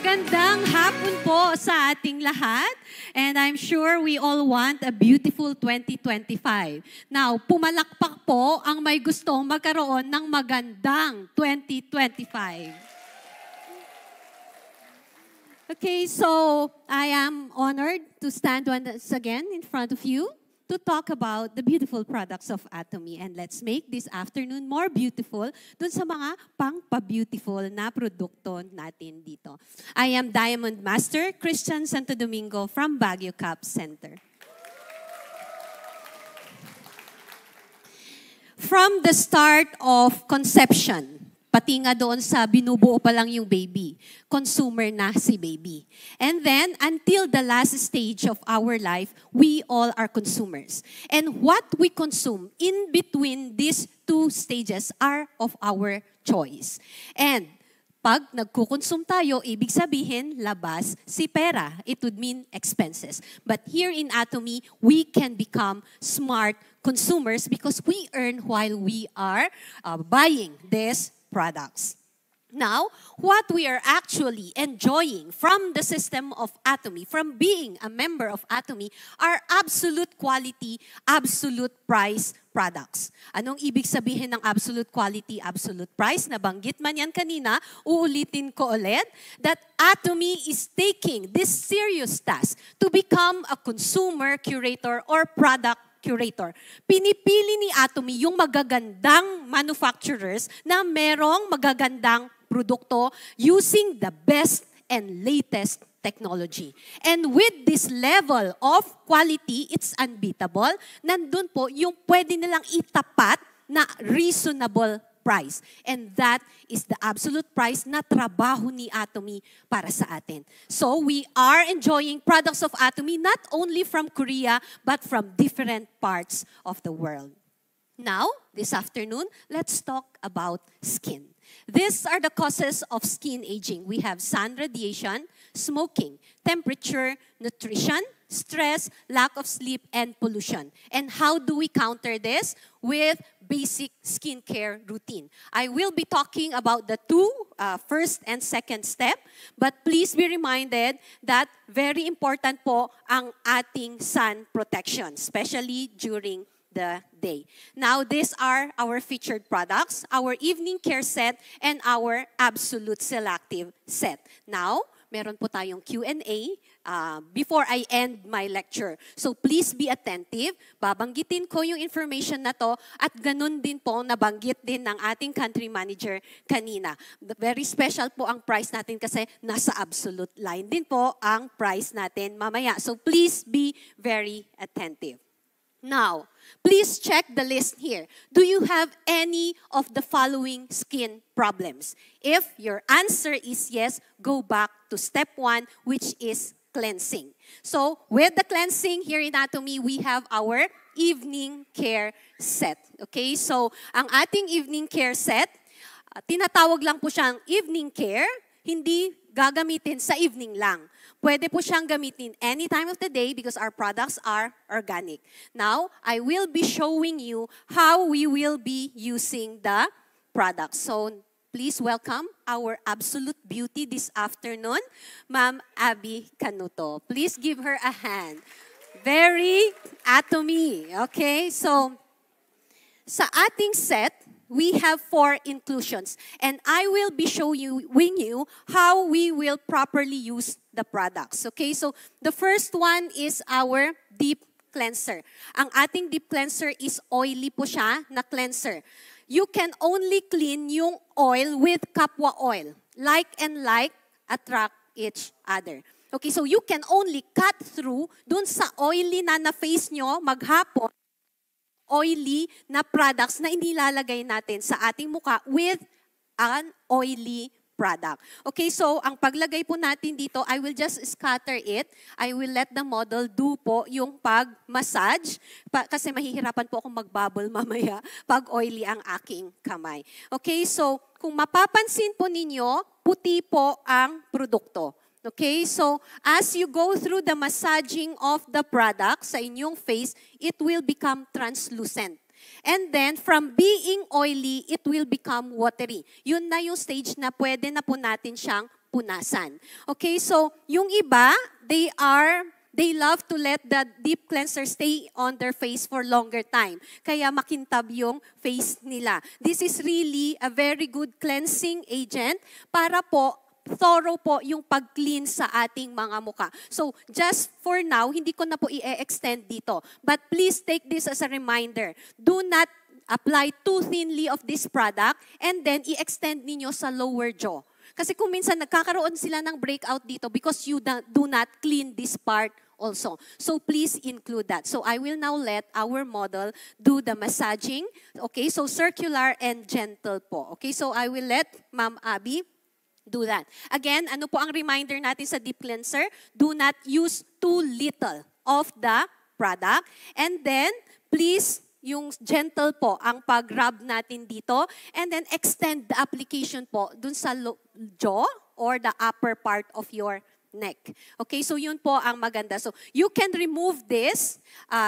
Magandang hapon po sa ating lahat. And I'm sure we all want a beautiful 2025. Now, pumalakpak po ang may gustong magkaroon ng magandang 2025. Okay, so I am honored to stand once again in front of you to talk about the beautiful products of Atomy. And let's make this afternoon more beautiful dun sa mga pang-pa-beautiful na produkto natin dito. I am Diamond Master Christian Santo Domingo from Baguio Cap Center. From the start of conception, pati nga doon sa binubuo pa lang yung baby, consumer na si baby. And then, until the last stage of our life, we all are consumers. And what we consume in between these two stages are of our choice. And pag nagkukonsume tayo, ibig sabihin, labas si pera. It would mean expenses. But here in Atomy, we can become smart consumers because we earn while we are buying this products. Now, what we are actually enjoying from the system of Atomy, from being a member of Atomy, are absolute quality, absolute price products. Anong ibig sabihin ng absolute quality, absolute price? Nabanggit man yan kanina, uulitin ko ulit, that Atomy is taking this serious task to become a consumer curator or product curator. Pinipili ni Atomy yung magagandang manufacturers na merong magagandang produkto using the best and latest technology. And with this level of quality, it's unbeatable. Nandun po yung pwede nilang itapat na reasonable price. And that is the absolute price na trabaho ni Atomy para sa atin. So we are enjoying products of Atomy not only from Korea but from different parts of the world. Now, this afternoon, let's talk about skin. These are the causes of skin aging. We have sun radiation, smoking, temperature, nutrition, stress, lack of sleep, and pollution. And how do we counter this? With basic skincare routine. I will be talking about the two, first and second step, but please be reminded that very important po ang ating sun protection, especially during the day. Now, these are our featured products, our evening care set, and our absolute selective set. Now, meron po tayong Q&A before I end my lecture. So please be attentive. Babanggitin ko yung information na to at ganun din po nabanggit din ng ating country manager kanina. Very special po ang price natin kasi nasa absolute line din po ang price natin mamaya. So please be very attentive. Now, please check the list here. Do you have any of the following skin problems? If your answer is yes, go back to step 1, which is cleansing. So, with the cleansing here in Atomy, we have our evening care set. Okay, so ang ating evening care set, tinatawag lang po siyang evening care, hindi gagamitin sa evening lang. Pwede po siyang gamitin any time of the day because our products are organic. Now, I will be showing you how we will be using the products. So, please welcome our absolute beauty this afternoon, Ma'am Abby Canuto. Please give her a hand. Very Atomy. Okay, so sa ating set, we have 4 inclusions. And I will be showing you how we will properly use the products. Okay, so the first one is our deep cleanser. Ang ating deep cleanser is oily po siya na cleanser. You can only clean yung oil with kapwa oil. Like and like attract each other. Okay, so you can only cut through dun sa oily na face nyo maghapon, oily na products na inilalagay natin sa ating muka with an oily product. Okay, so ang paglagay po natin dito, I will just scatter it. I will let the model do po yung pag-massage kasi mahihirapan po akong mag-bubble mamaya pag oily ang aking kamay. Okay, so kung mapapansin po ninyo, puti po ang produkto. Okay, so as you go through the massaging of the product sa inyong face, it will become translucent. And then, from being oily, it will become watery. Yun na yung stage na pwede na po natin siyang punasan. Okay, so yung iba, they love to let the deep cleanser stay on their face for longer time. Kaya makintab yung face nila. This is really a very good cleansing agent para po thorough po yung pag-clean sa ating mga muka. So, just for now, hindi ko na po i-extend dito. But please take this as a reminder. Do not apply too thinly of this product and then i-extend ninyo sa lower jaw. Kasi kung minsan nagkakaroon sila ng breakout dito because you do not clean this part also. So please include that. So I will now let our model do the massaging. Okay, so circular and gentle po. Okay, so I will let Ma'am Abby do that. Again, ano po ang reminder natin sa deep cleanser? Do not use too little of the product. And then, please, yung gentle po ang pag-rub natin dito. And then, extend the application po dun sa jaw or the upper part of your neck. Okay, so yun po ang maganda. So, you can remove this.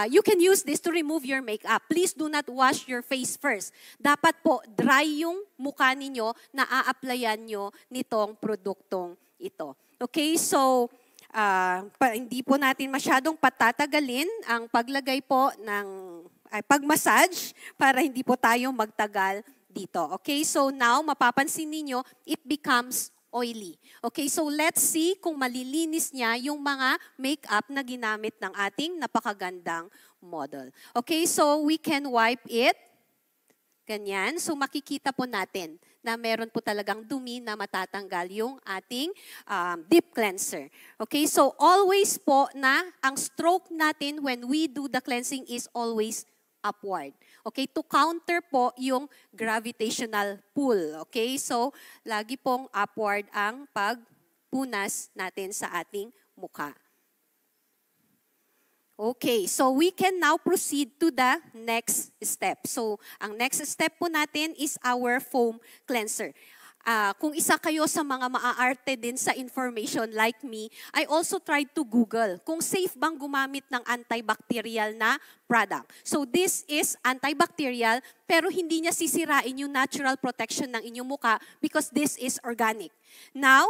You can use this to remove your makeup. Please do not wash your face first. Dapat po, dry yung mukha ninyo na a-applyan nyo nitong produktong ito. Okay, so, hindi po natin masyadong patatagalin ang paglagay po ng pag-massage para hindi po tayo magtagal dito. Okay, so now, mapapansin ninyo, it becomes oily. Okay, so let's see kung malilinis niya yung mga makeup na ginamit ng ating napakagandang model. Okay, so we can wipe it. Ganyan. So makikita po natin na meron po talagang dumi na matatanggal yung ating deep cleanser. Okay, so always po na ang stroke natin when we do the cleansing is always upward. Okay, to counter po yung gravitational pull. Okay, so lagi pong upward ang pagpunas natin sa ating mukha. Okay, so we can now proceed to the next step. So, ang next step po natin is our foam cleanser. Kung isa kayo sa mga maaarte din sa information like me, I also tried to Google kung safe bang gumamit ng antibacterial na product. So this is antibacterial pero hindi niya sisirain yung natural protection ng inyong muka because this is organic. Now,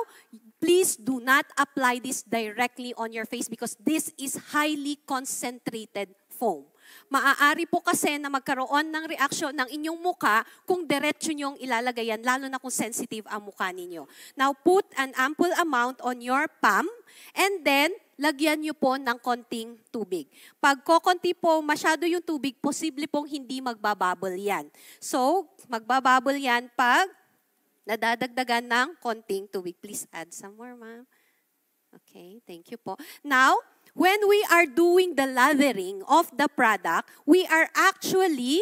please do not apply this directly on your face because this is highly concentrated foam. Maaari po kasi na magkaroon ng reaksyon ng inyong muka kung diretso nyong ilalagay yan, lalo na kung sensitive ang muka ninyo. Now, put an ample amount on your palm and then lagyan nyo po ng konting tubig. Pag kokonti po masyado yung tubig, posible pong hindi magbabubble yan. So, magbabubble yan pag nadadagdagan ng konting tubig. Please add some more, ma'am. Okay, thank you po. Now, when we are doing the lathering of the product, we are actually,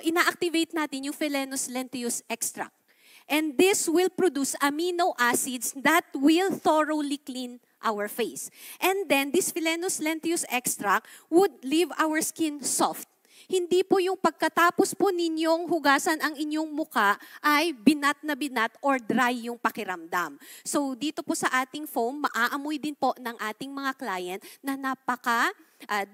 ina-activate natin yung Philenols lenteus extract. And this will produce amino acids that will thoroughly clean our face. And then, this Philenols lenteus extract would leave our skin soft. Hindi po yung pagkatapos po ninyong hugasan ang inyong muka ay binat na binat or dry yung pakiramdam. So dito po sa ating foam, maaamoy din po ng ating mga client na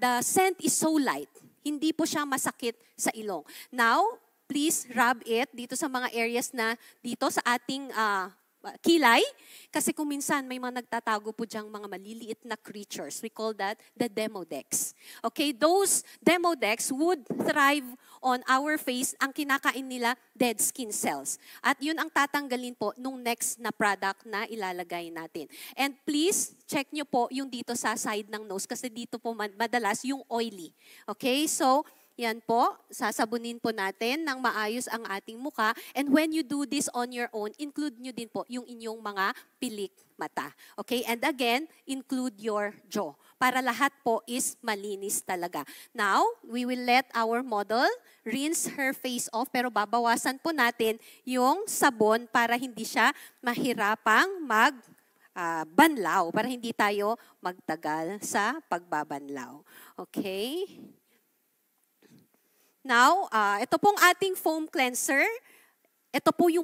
the scent is so light. Hindi po siya masakit sa ilong. Now, please rub it dito sa mga areas na dito sa ating kilay. Kasi kung minsan may mga nagtatago po diyang mga maliliit na creatures. We call that the demodex. Okay, those demodex would thrive on our face. Ang kinakain nila, dead skin cells. At yun ang tatanggalin po nung next na product na ilalagay natin. And please, check nyo po yung dito sa side ng nose kasi dito po madalas yung oily. Okay, so yan po, sasabunin po natin ng maayos ang ating muka. And when you do this on your own, include nyo din po yung inyong mga pilik mata. Okay? And again, include your jaw. Para lahat po is malinis talaga. Now, we will let our model rinse her face off. Pero babawasan po natin yung sabon para hindi siya mahirapang banlaw. Para hindi tayo magtagal sa pagbabanlaw. Okay? Now, ito pong ating foam cleanser. Ito po yung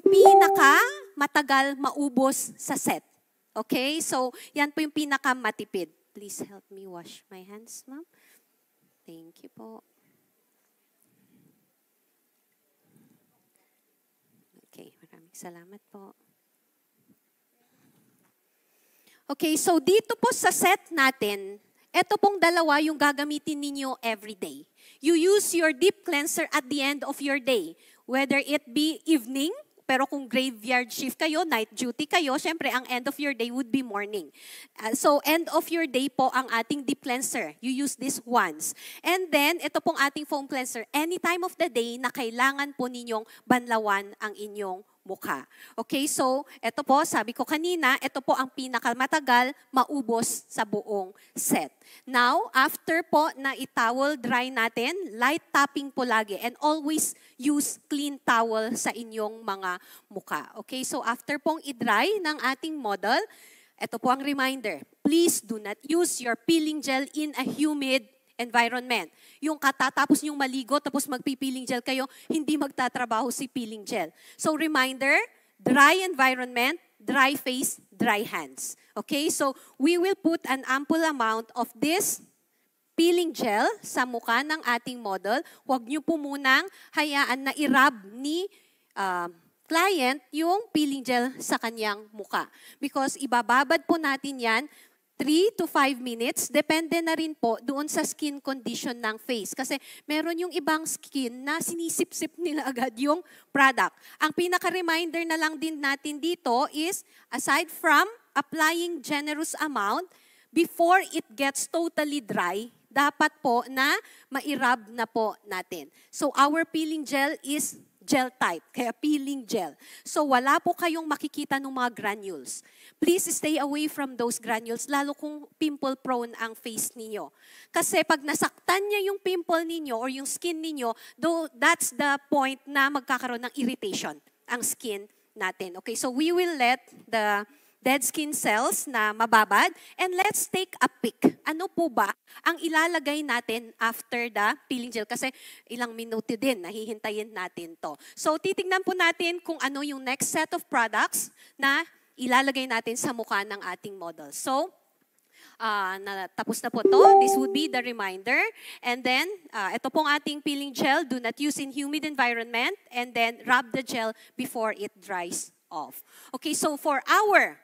matagal maubos sa set. Okay? So, yan po yung matipid. Please help me wash my hands, ma'am. Thank you po. Okay, maraming salamat po. Okay, so dito po sa set natin, ito pong dalawa yung gagamitin ninyo everyday. You use your deep cleanser at the end of your day. Whether it be evening, pero kung graveyard shift kayo, night duty kayo, syempre ang end of your day would be morning. So end of your day po ang ating deep cleanser. You use this once. And then, ito pong ating foam cleanser, any time of the day na kailangan po ninyong banlawan ang inyong mukha. Okay, so ito po, sabi ko kanina, ito po ang pinakamatagal maubos sa buong set. Now, after po na i-towel dry natin, light tapping po lagi and always use clean towel sa inyong mga mukha. Okay, so after pong i-dry ng ating model, ito po ang reminder, please do not use your peeling gel in a humid environment. Yung katatapos nyong maligo, tapos magpipiling gel kayo, hindi magtatrabaho si peeling gel. So reminder, dry environment, dry face, dry hands. Okay, so we will put an ample amount of this peeling gel sa mukha ng ating model. Huwag nyo po munang hayaan na i-rub ni client yung peeling gel sa kanyang mukha. Because ibababad po natin yan 3 to 5 minutes, depende na rin po doon sa skin condition ng face. Kasi meron yung ibang skin na sinisip-sip nila agad yung product. Ang pinaka-reminder na lang din natin dito is, aside from applying generous amount, before it gets totally dry, dapat po na ma-rub na po natin. So our peeling gel is gel type, kaya peeling gel. So wala po kayong makikita ng mga granules. Please stay away from those granules, lalo kung pimple prone ang face ninyo. Kasi pag nasaktan niya yung pimple ninyo or yung skin ninyo, though that's the point na magkakaroon ng irritation ang skin natin. Okay, so we will let the dead skin cells na mababad. And let's take a peek. Ano po ba ang ilalagay natin after the peeling gel? Kasi ilang minuto din, nahihintayin natin to. So titingnan po natin kung ano yung next set of products na ilalagay natin sa mukha ng ating model. So, tapos na po to. This would be the reminder. And then, ito pong ating peeling gel. Do not use in humid environment. And then, rub the gel before it dries off. Okay, so for our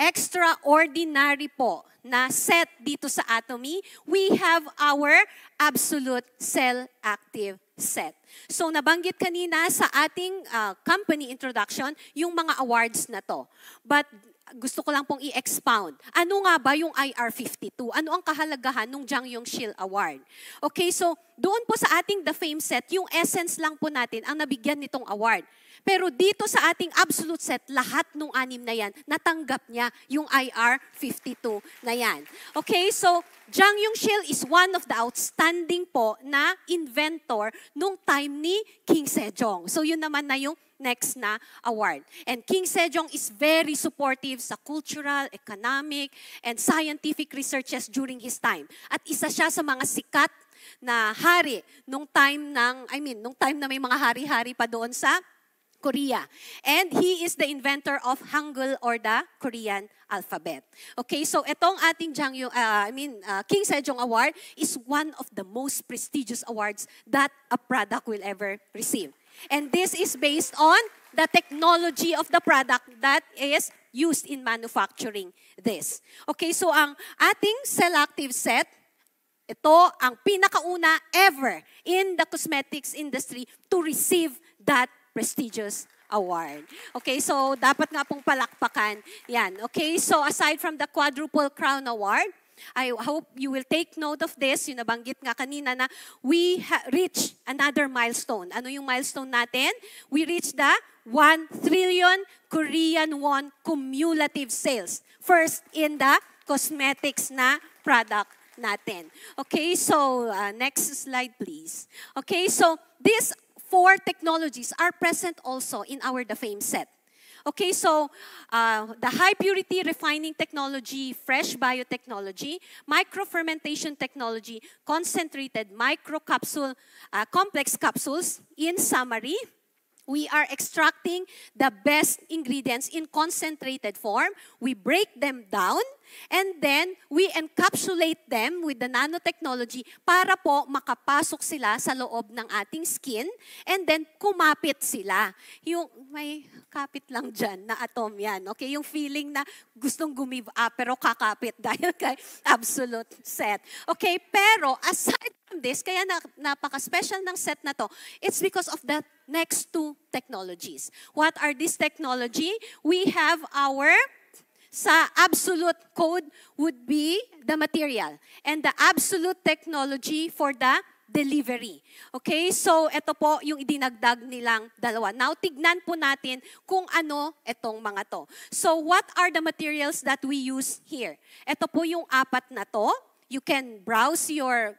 extraordinary po na set dito sa Atomy, we have our Absolute Cell Active set. So nabanggit kanina sa ating company introduction yung mga awards na to. But gusto ko lang pong i-expound. Ano nga ba yung IR52? Ano ang kahalagahan ng Jang Yong-shil Award? Okay, so doon po sa ating The Fame set, yung essence lang po natin ang nabigyan nitong award. Pero dito sa ating absolute set, lahat ng 6 na yan, natanggap niya yung IR52 na yan. Okay, so Jang Yong-shil is one of the outstanding po na inventor nung time ni King Sejong. So yun naman na yung next na award. And King Sejong is very supportive sa cultural, economic, and scientific researches during his time. At isa siya sa mga sikat na hari nung time na may mga hari-hari pa doon sa Korea. And he is the inventor of Hangul or the Korean alphabet. Okay, so itong ating King Sejong Award is one of the most prestigious awards that a product will ever receive. And this is based on the technology of the product that is used in manufacturing this. Okay, so ang ating Cell Active set, ito ang pinakauna ever in the cosmetics industry to receive that prestigious award. Okay, so dapat nga pong palakpakan yan. Okay, so aside from the Quadruple Crown Award, I hope you will take note of this. Yung nabanggit nga kanina na we reach another milestone. Ano yung milestone natin? We reached the 1 trillion Korean won cumulative sales. First in the cosmetics na product natin. Okay, so next slide please. Okay, so this 4 technologies are present also in our The Fame set. Okay, so the high purity refining technology, fresh biotechnology, microfermentation technology, concentrated microcapsule, complex capsules, in summary, We are extracting the best ingredients in concentrated form. We break them down, and then we encapsulate them with the nanotechnology para po makapasok sila sa loob ng ating skin, and then kumapit sila. Yung may kapit lang dyan na atom yan. Okay? Yung feeling na gustong gumive up pero kakapit dahil kay Absolute Set. Okay? Pero aside from this, kaya napaka-special ng set na to, it's because of the next two technologies. What are these technology? We have sa absolute code would be the material, and the absolute technology for the delivery. Okay, so ito po yung idinagdag nilang dalawa. Now, tignan po natin kung ano itong mga to. So, what are the materials that we use here? Ito po yung apat na to. You can browse your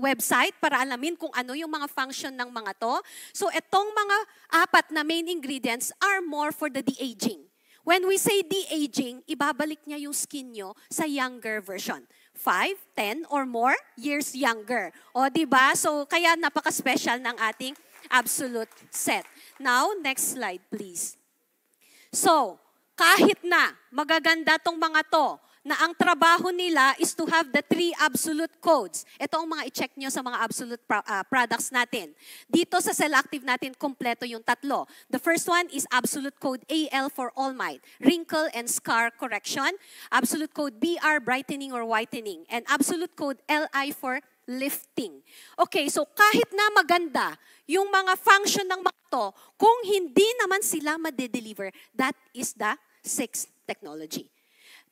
website para alamin kung ano yung mga function ng mga to. So, itong mga apat na main ingredients are more for the de-aging. When we say de-aging, ibabalik niya yung skin nyo sa younger version. 5, 10, or more years younger. O, diba? So, kaya napaka-special ng ating Absolute Set. Now, next slide, please. So, kahit na magaganda tong mga to, na ang trabaho nila is to have the 3 absolute codes. Ito ang mga i-check nyo sa mga absolute products natin. Dito sa Cell-Active natin, kompleto yung tatlo. The first one is absolute code AL for All Might, wrinkle and scar correction. Absolute code BR, brightening or whitening. And absolute code LI for lifting. Okay, so kahit na maganda yung mga function ng mga to, kung hindi naman sila madedeliver, that is the 6th technology.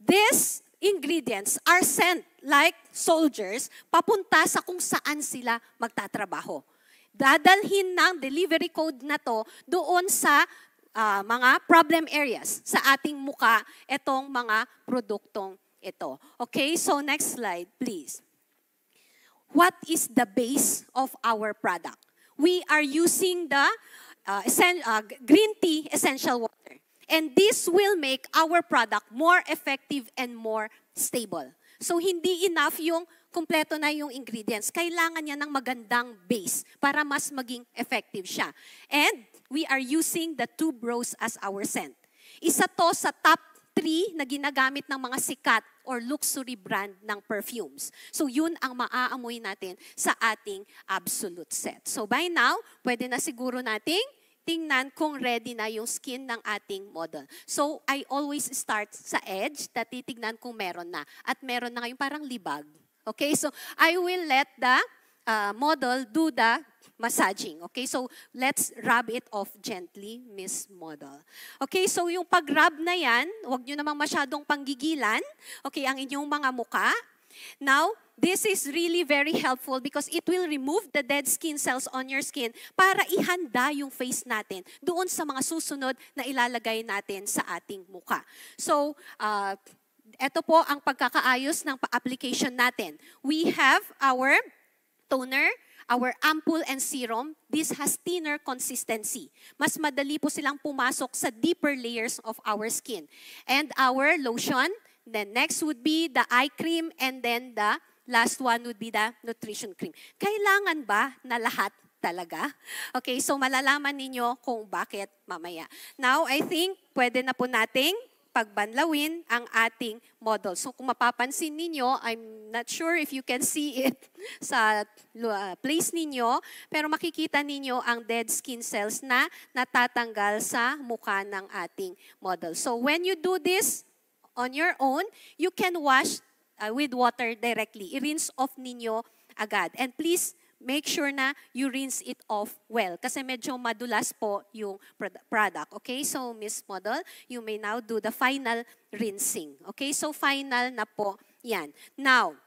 These ingredients are sent like soldiers papunta sa kung saan sila magtatrabaho. Dadalhin ng delivery code na to doon sa mga problem areas sa ating muka, itong mga produktong ito. Okay, so next slide, please. What is the base of our product? We are using the green tea essential water. And this will make our product more effective and more stable. So, hindi enough yung kumpleto na yung ingredients. Kailangan niya ng magandang base para mas maging effective siya. And we are using the tuberose as our scent. Isa to sa top 3 na ginagamit ng mga sikat or luxury brand ng perfumes. So, yun ang maaamoy natin sa ating Absolute Set. So, by now, pwede na siguro nating tingnan kung ready na yung skin ng ating model. So, I always start sa edge, titignan kung meron na. At meron na ngayon parang libag. Okay, so I will let the model do the massaging. Okay, so let's rub it off gently, Miss Model. Okay, so yung pag-rub na yan, huwag nyo namang masyadong panggigilan. Okay, ang inyong mga muka. Now, this is really very helpful because it will remove the dead skin cells on your skin para ihanda yung face natin doon sa mga susunod na ilalagay natin sa ating muka. So, ito po ang pagkakaayos ng application natin. We have our toner, our ampoule and serum. This has thinner consistency. Mas madali po silang pumasok sa deeper layers of our skin. And our lotion, then next would be the eye cream, and then the last one would be the nutrition cream. Kailangan ba na lahat talaga? Okay, so malalaman ninyo kung bakit mamaya. Now, I think pwede na po nating pagbanlawin ang ating model. So kung mapapansin ninyo, I'm not sure if you can see it sa place ninyo, pero makikita ninyo ang dead skin cells na natatanggal sa mukha ng ating model. So when you do this on your own, you can wash with water directly. I-rinse off ninyo agad. And please, make sure na you rinse it off well. Kasi medyo madulas po yung product. Okay, so Miss Model, you may now do the final rinsing. Okay, so final na po yan. Now,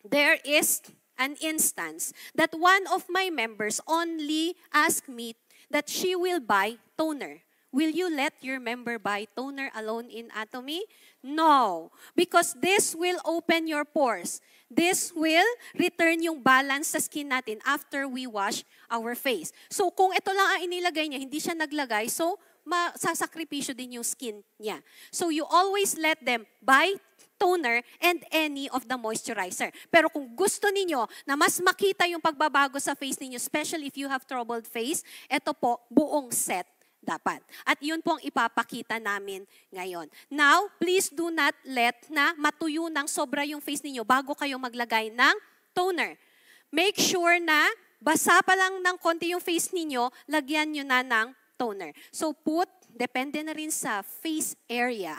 there is an instance that one of my members only asked me that she will buy toner. Will you let your member buy toner alone in Atomy? No, because this will open your pores. This will return yung balance sa skin natin after we wash our face. So kung ito lang ang inilagay niya, hindi siya naglagay, so masasakripisyo din yung skin niya. So you always let them buy toner and any of the moisturizer. Pero kung gusto ninyo na mas makita yung pagbabago sa face ninyo, especially if you have troubled face, ito po, buong set dapat. At yun po ang ipapakita namin ngayon. Now, please do not let na matuyo ng sobra yung face ninyo bago kayo maglagay ng toner. Make sure na basa pa lang ng konti yung face ninyo, lagyan nyo na ng toner. So depende na rin sa face area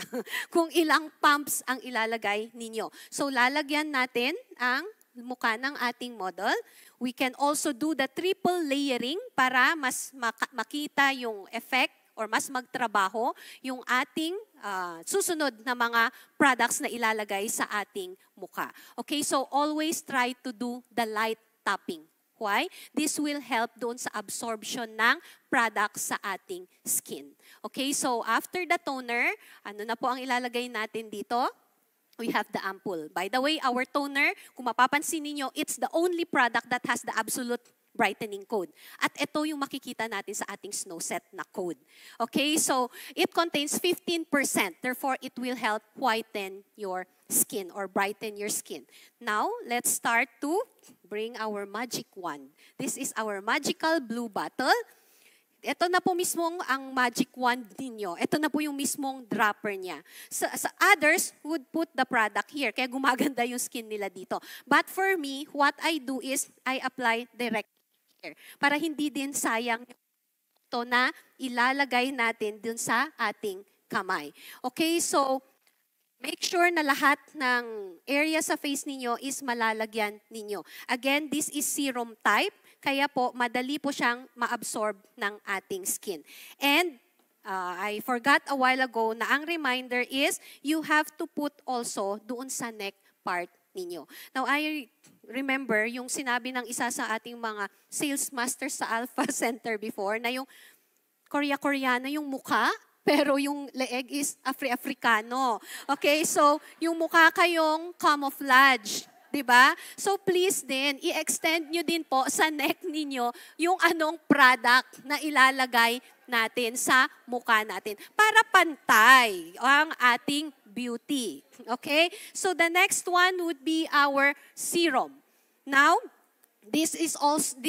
kung ilang pumps ang ilalagay ninyo. So lalagyan natin ang mukha ng ating model. We can also do the triple layering para mas makita yung effect or mas magtrabaho yung ating susunod na mga products na ilalagay sa ating mukha. Okay, so always try to do the light tapping. Why? This will help doon sa absorption ng product sa ating skin. Okay, so after the toner, ano na po ang ilalagay natin dito? We have the ampoule. By the way, our toner, kung mapapansin niyo, it's the only product that has the absolute brightening code. At ito yung makikita natin sa ating Snow Set na code. Okay, so it contains 15%. Therefore, it will help whiten your skin or brighten your skin. Now, let's start to bring our magic wand. This is our magical blue bottle. Ito na po mismong ang magic wand ninyo. Ito na po yung mismong dropper niya. Sa others would put the product here. Kaya gumaganda yung skin nila dito. But for me, what I do is I apply directly here. Para hindi din sayang ito na ilalagay natin dun sa ating kamay. Okay, so make sure na lahat ng area sa face ninyo is malalagyan ninyo. Again, this is serum type. Kaya po, madali po siyang ma-absorb ng ating skin. And I forgot a while ago na ang reminder is you have to put also doon sa neck part ninyo. Now, I remember yung sinabi ng isa sa ating mga sales masters sa Alpha Center before na yung Korea-Koreana yung mukha, pero yung leeg is Afri-Africano. Okay, so yung mukha kayong camouflage. Diba? So please din, i-extend nyo din po sa neck ninyo yung anong product na ilalagay natin sa mukha natin para pantay ang ating beauty. Okay? So the next one would be our serum. Now, this is also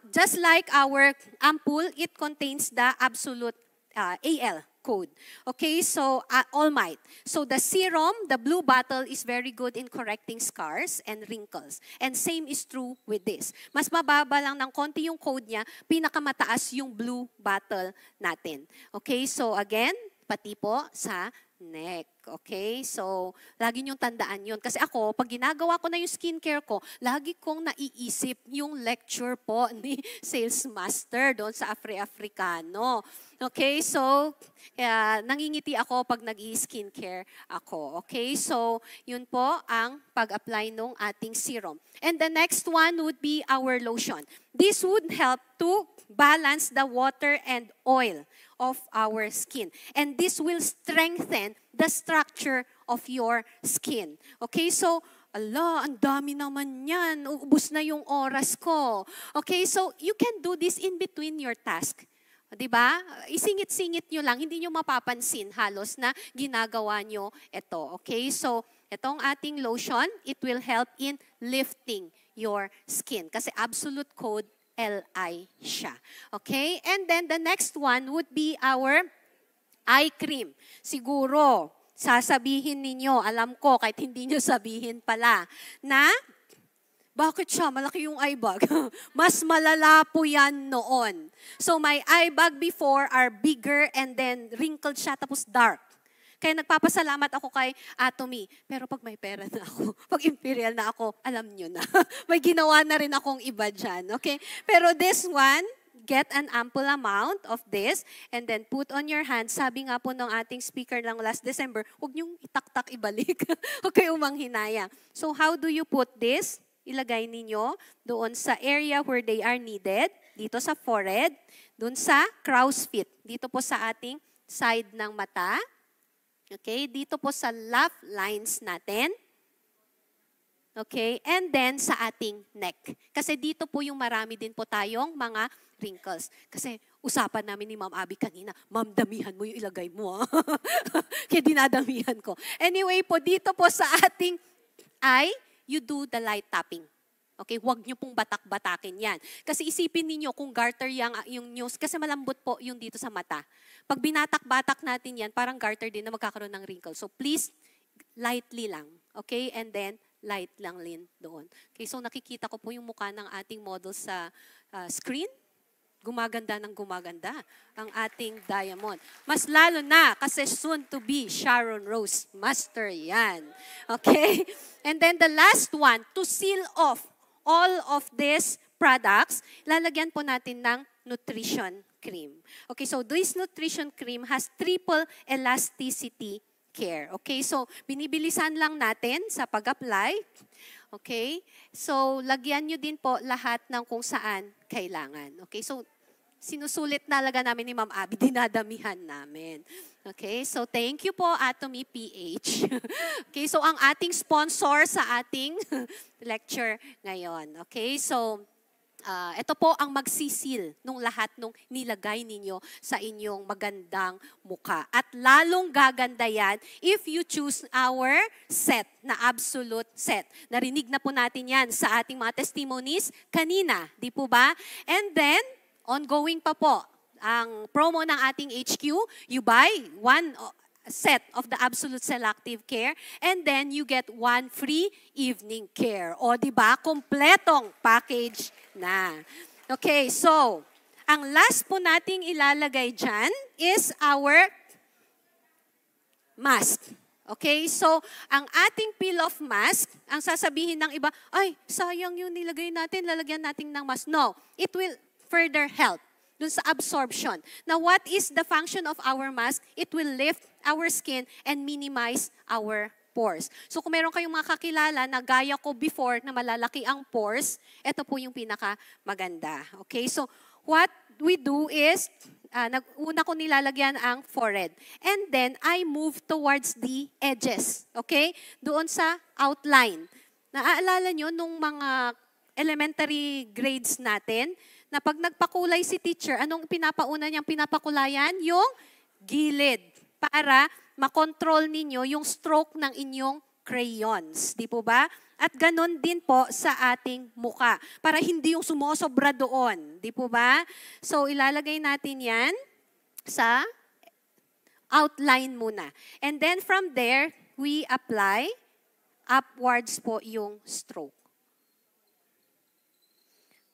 just like our ampoule, it contains the absolute AL code. Okay, so All Might. So the serum, the blue bottle is very good in correcting scars and wrinkles. And same is true with this. Mas mababa lang ng konti yung code niya, pinakamataas yung blue bottle natin. Okay, so again, pati po sa neck. Okay? So, lagi niyong tandaan yun. Kasi ako, pag ginagawa ko na yung skincare ko, lagi kong naiisip yung lecture po ni Sales Master doon sa Afri-Africano. Okay? So, nangingiti ako pag nag-i-skincare ako. Okay? So, yun po ang pag-apply nung ating serum. And the next one would be our lotion. This would help to balance the water and oil of our skin. And this will strengthen the structure of your skin. Okay, so, ang dami naman yan. Ubus na yung oras ko. Okay, so you can do this in between your task. Diba? Isingit-singit nyo lang. Hindi nyo mapapansin halos na ginagawa nyo ito. Okay, so itong ating lotion, it will help in lifting your skin. Kasi absolute code LI siya. Okay? And then the next one would be our eye cream. Siguro, sasabihin ninyo, alam ko, kahit hindi nyo sabihin pala, na bakit siya? Malaki yung eye bag. Mas malala po yan noon. So my eye bag before are bigger and then wrinkled siya tapos dark. Kaya nagpapasalamat ako kay Atomy. Pero pag may pera na ako, pag imperial na ako, alam nyo na. May ginawa na rin akong iba dyan. Okay? Pero this one, get an ample amount of this and then put on your hand. Sabi nga po ng ating speaker ng last December, huwag nyong itak-tak ibalik. Okay, umanghinaya. So how do you put this? Ilagay ninyo doon sa area where they are needed. Dito sa forehead. Doon sa crow's feet. Dito po sa ating side ng mata. Okay, dito po sa laugh lines natin. Okay, and then sa ating neck. Kasi dito po yung marami din po tayong mga wrinkles. Kasi usapan namin ni Ma'am Abby kanina, Ma'am, damihan mo yung ilagay mo. Kaya dinadamihan ko. Anyway po, dito po sa ating eye, you do the light tapping. Okay, huwag nyo pong batak-batakin yan. Kasi isipin niyo kung garter yung news, kasi malambot po yung dito sa mata. Pag binatak-batak natin yan, parang garter din na magkakaroon ng wrinkle. So please, lightly lang. Okay, and then light lang din doon. Okay, so nakikita ko po yung mukha ng ating model sa screen. Gumaganda ng gumaganda ang ating diamond. Mas lalo na kasi soon to be Sharon Rose Master yan. Okay? And then the last one, to seal off all of these products, lalagyan po natin ng nutrition cream. Okay, so this nutrition cream has triple elasticity care. Okay, so binibilisan lang natin sa pag-apply. Okay? So, lagyan nyo din po lahat ng kung saan kailangan. Okay? So, sinusulit talaga namin ni Ma'am Abby, dinadamihan namin. Okay? So, thank you po, Atomy PH. Okay? So, ang ating sponsor sa ating lecture ngayon. Okay? So, ito po ang magsisil nung lahat nung nilagay ninyo sa inyong magandang muka. At lalong gaganda yan if you choose our set, na absolute set. Narinig na po natin yan sa ating mga testimonies kanina, di po ba? And then, ongoing pa po ang promo ng ating HQ. You buy one set of the Absolute Selective Care, and then you get one free evening care. O, di ba? Kompletong package na. Okay, so, ang last po nating ilalagay dyan is our mask. Okay, so, ang ating peel-off mask, ang sasabihin ng iba, ay, sayang yung nilagay natin, lalagyan natin ng mask. No, it will further help dun sa absorption. Now, what is the function of our mask? It will lift our skin and minimize our pores. So, kung meron kayong mga kakilala na gaya ko before na malalaki ang pores, ito po yung pinaka-maganda. Okay, so what we do is, una ko nilalagyan ang forehead. And then, I move towards the edges. Okay? Doon sa outline. Naaalala nyo nung mga elementary grades natin, na pag nagpakulay si teacher, anong pinapauna niyang pinapakulayan? Yung gilid. Para makontrol ninyo yung stroke ng inyong crayons. Di po ba? At ganon din po sa ating muka. Para hindi yung sumosobra doon. Di po ba? So, ilalagay natin yan sa outline muna. And then from there, we apply upwards po yung stroke.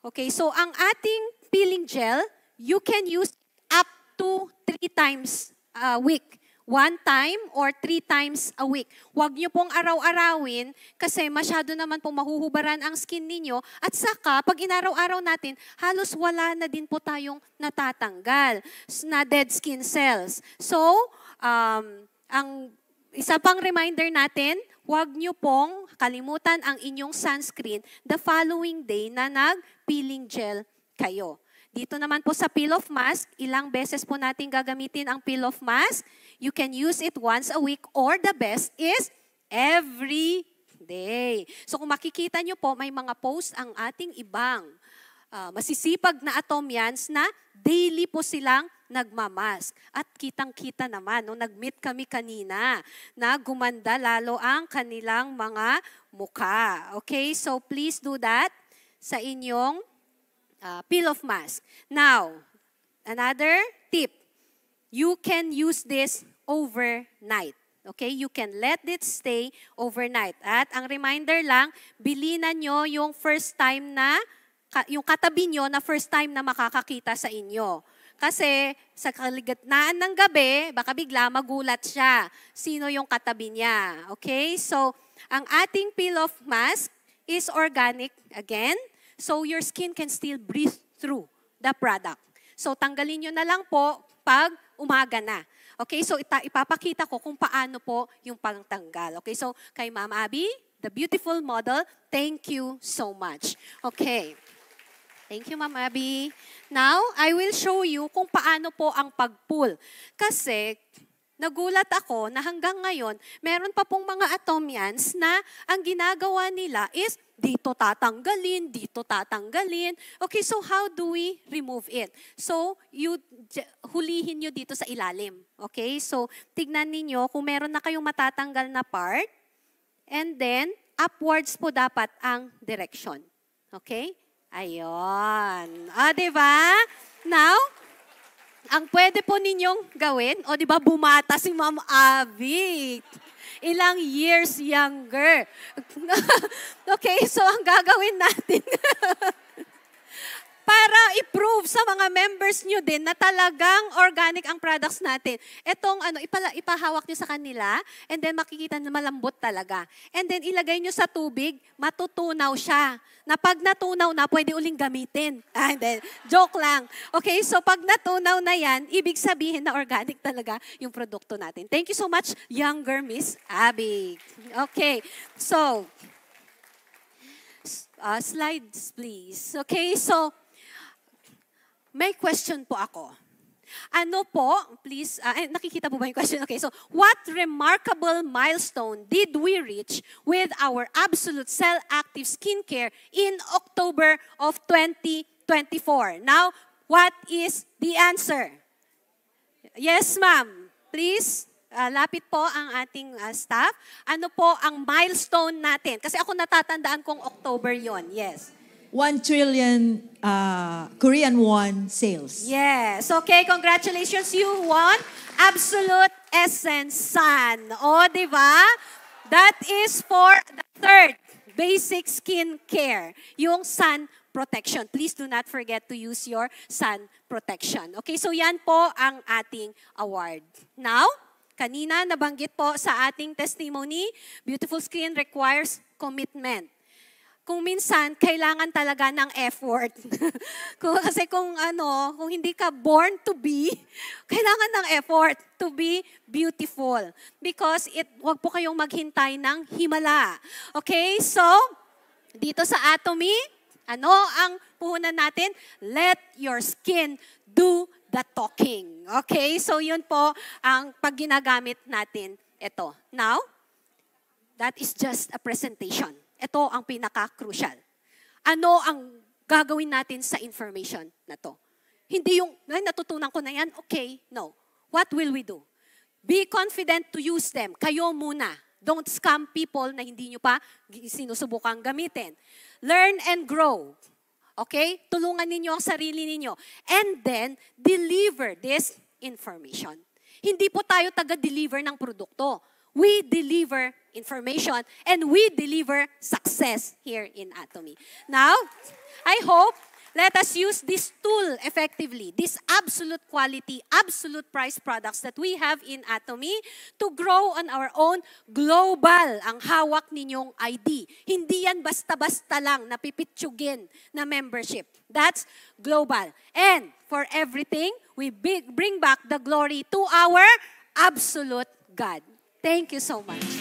Okay, so ang ating peeling gel, you can use up to 3 times a week. 1 time or 3 times a week. Huwag nyo pong araw-arawin kasi masyado naman pong mahuhubaran ang skin ninyo. At saka, pag inaraw-araw natin, halos wala na din po tayong natatanggal na dead skin cells. So, ang isa pang reminder natin, huwag nyo pong kalimutan ang inyong sunscreen the following day na nag-peeling gel kayo. Dito naman po sa peel-off mask, ilang beses po natin gagamitin ang peel-off mask. You can use it once a week or the best is every day. So kung makikita nyo po, may mga post ang ating ibang masisipag na Atomians na daily po silang nagmamask. At kitang-kita naman, nung nag-meet kami kanina, na gumanda lalo ang kanilang mga mukha. Okay, so please do that sa inyong peel-off mask. Now, another tip. You can use this overnight. Okay, you can let it stay overnight. At ang reminder lang, bilinan nyo yung first time na, yung katabi nyo na first time na makakakita sa inyo. Kasi sa kaligitnaan ng gabi, baka bigla magulat siya. Sino yung katabi niya? Okay? So, ang ating peel-off mask is organic again. So, your skin can still breathe through the product. So, tanggalin nyo na lang po pag umaga na. Okay? So, ipapakita ko kung paano po yung pagtanggal. Okay? So, kay Ma'am Abby, the beautiful model, thank you so much. Okay. Thank you, Ma'am Abby. Now, I will show you kung paano po ang pag-pull. Kasi, nagulat ako na hanggang ngayon, meron pa pong mga Atomians na ang ginagawa nila is dito tatanggalin, dito tatanggalin. Okay, so how do we remove it? So, hulihin nyo dito sa ilalim. Okay, so tignan ninyo kung meron na kayong matatanggal na part, and then upwards po dapat ang direction. Okay? Ayun. Di ba? Now, ang pwede po ninyong gawin, di ba bumata si Ma'am Abby. Ilang years younger. Okay, so ang gagawin natin, para i-prove sa mga members nyo din na talagang organic ang products natin. Itong ipahawak nyo sa kanila, and then makikita na malambot talaga. And then ilagay nyo sa tubig, matutunaw siya. Na pag natunaw na, pwede uling gamitin. And then, joke lang. Okay, so pag natunaw na yan, ibig sabihin na organic talaga yung produkto natin. Thank you so much, younger Miss Abby. Okay, so, slides please. Okay, so, may question po ako. Ano po, please, nakikita po ba yung question? Okay, so what remarkable milestone did we reach with our Absolute Cell Active Skincare in October of 2024? Now, what is the answer? Yes, ma'am. Please, lapit po ang ating staff. Ano po ang milestone natin? Kasi ako natatandaan kong October yon. Yes. 1 trillion Korean won sales. Yes. Okay, congratulations. You won Absolute Essence Sun. Di ba? That is for the third basic skin care, yung sun protection. Please do not forget to use your sun protection. Okay, so yan po ang ating award. Now, kanina nabanggit po sa ating testimony, beautiful skin requires commitment. Kung minsan, kailangan talaga ng effort. Kasi kung hindi ka born to be, kailangan ng effort to be beautiful. Because wag po kayong maghintay ng himala. Okay, so, dito sa Atomy, ano ang puhunan natin? Let your skin do the talking. Okay, so yun po ang pag ginagamit natin ito. Now, that is just a presentation. Ito ang pinaka-crucial. Ano ang gagawin natin sa information na to? Hindi yung, natutunan ko na yan, okay, no. What will we do? Be confident to use them. Kayo muna. Don't scam people na hindi nyo pa sinusubukang gamitin. Learn and grow. Okay? Tulungan ninyo ang sarili ninyo. And then, deliver this information. Hindi po tayo taga-deliver ng produkto. We deliver information and we deliver success here in Atomy. Now, I hope let us use this tool effectively, this absolute quality, absolute price products that we have in Atomy to grow on our own global ang hawak ninyong ID. Hindi yan basta-basta lang napipitsugin na membership. That's global. And for everything, we bring back the glory to our absolute God. Thank you so much.